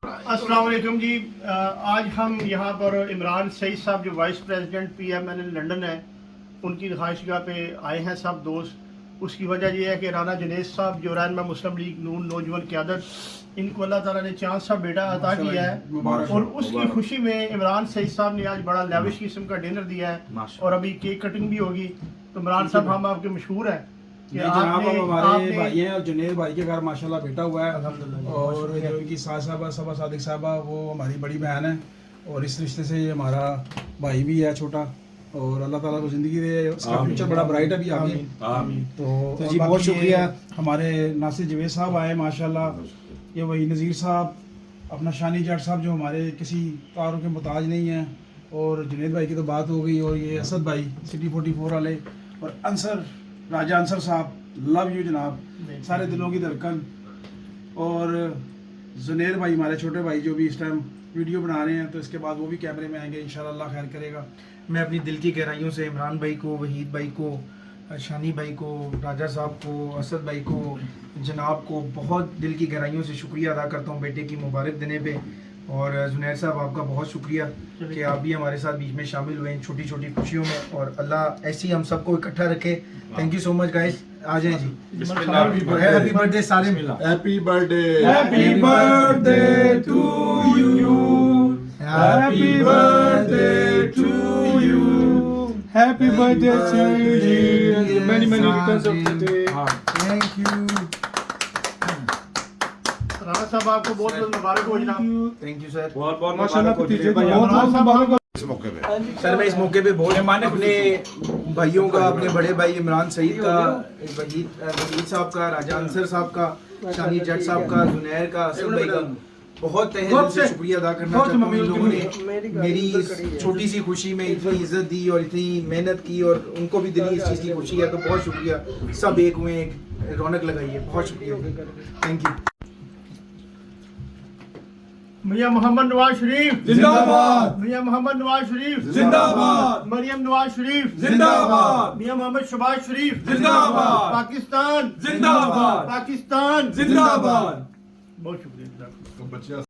अस्सलाम वालेकुम जी। आज हम यहाँ पर इमरान सईद साहब जो वाइस प्रेसिडेंट PMLN लंदन है, उनकी ख्वाहिशगाह पे आए हैं सब दोस्त। उसकी वजह यह है कि राना जुनैद साहब जो रहनुमा मुस्लिम लीग नून नौजवान क़यादत, इनको अल्लाह ताला ने चांद सा बेटा अता किया है और उसकी खुशी में इमरान सईद साहब ने आज बड़ा लाविश किस्म का डिनर दिया है और अभी केक कटिंग भी होगी। तो इमरान साहब, हम आपके मशहूर हैं कि जनाब हमारे भाई हैं और जुनैद भाई के घर माशाल्लाह बेटा हुआ है और जो इनकी सास साहबा सबा सादिक साहबा वो हमारी बड़ी बहन है और इस रिश्ते से ये हमारा भाई भी है छोटा और अल्लाह ताला को ज़िंदगी दे, उसका फ्यूचर बड़ा ब्राइट है भी आगे। तो जी बहुत शुक्रिया। हमारे नासिर जवेद साहब आए माशाल्लाह, ये वही नज़ीर साहब, अपना शानी जट साहब जो हमारे किसी तारों के मुताज नहीं हैं, और जुनैद भाई की तो बात हो गई, और ये असद भाई सिटी 44 वाले, और अंसर राजा अंसर साहब, लव यू जनाब, सारे दिलों की धड़कन, और जुनैद भाई हमारे छोटे भाई जो भी इस टाइम वीडियो बना रहे हैं, तो इसके बाद वो भी कैमरे में आएंगे इंशाल्लाह, अल्लाह खैर करेगा। मैं अपनी दिल की गहराइयों से इमरान भाई को, वहीद भाई को, शानी भाई को, राजा साहब को, असद भाई को, जनाब को बहुत दिल की गहराइयों से शुक्रिया अदा करता हूँ बेटे की मुबारक देने पे। और जुनैद साहब आपका बहुत शुक्रिया कि आप भी हमारे साथ बीच में शामिल हुए इन छोटी छोटी खुशियों में, और अल्लाह ऐसे ही हम सबको इकट्ठा रखे। Thank you so much guys. आ जाएं जी। हैप्पी बर्थडे सारे मिला। Happy birthday, happy birthday to you, happy birthday to you, happy birthday to you, many many returns of the day. Thank you. Rana साहब आपको बहुत बहुत मुबारक हो जनाब। Thank you sir. बहुत माशाल्लाह भतीजे को बहुत बहुत मुबारक। इस मौके पे सर मैं इस मौके पे बहुत अपने भाइयों का, अपने बड़े भाई इमरान सईद का, वहीद साहब का, राजा अंसर साहब का, शानी जट साहब का, जुनैर का, असद भाई का बहुत तहे दिल से शुक्रिया अदा करना चाहता हूँ। इन लोगों ने मेरी इस छोटी सी खुशी में इतनी इज्जत दी और इतनी मेहनत की, और उनको भी दिली इस चीज़ की खुशी है, तो बहुत शुक्रिया। सब एक हुए, एक रौनक लगाई है, बहुत शुक्रिया। Thank you. मियां मोहम्मद नवाज शरीफ जिंदाबाद, मियां मोहम्मद नवाज शरीफ जिंदाबाद, मरियम नवाज शरीफ जिंदाबाद, मियां मोहम्मद शबाज शरीफ जिंदाबाद, पाकिस्तान जिंदाबाद, पाकिस्तान जिंदाबाद। बहुत शुक्रिया। बच्चे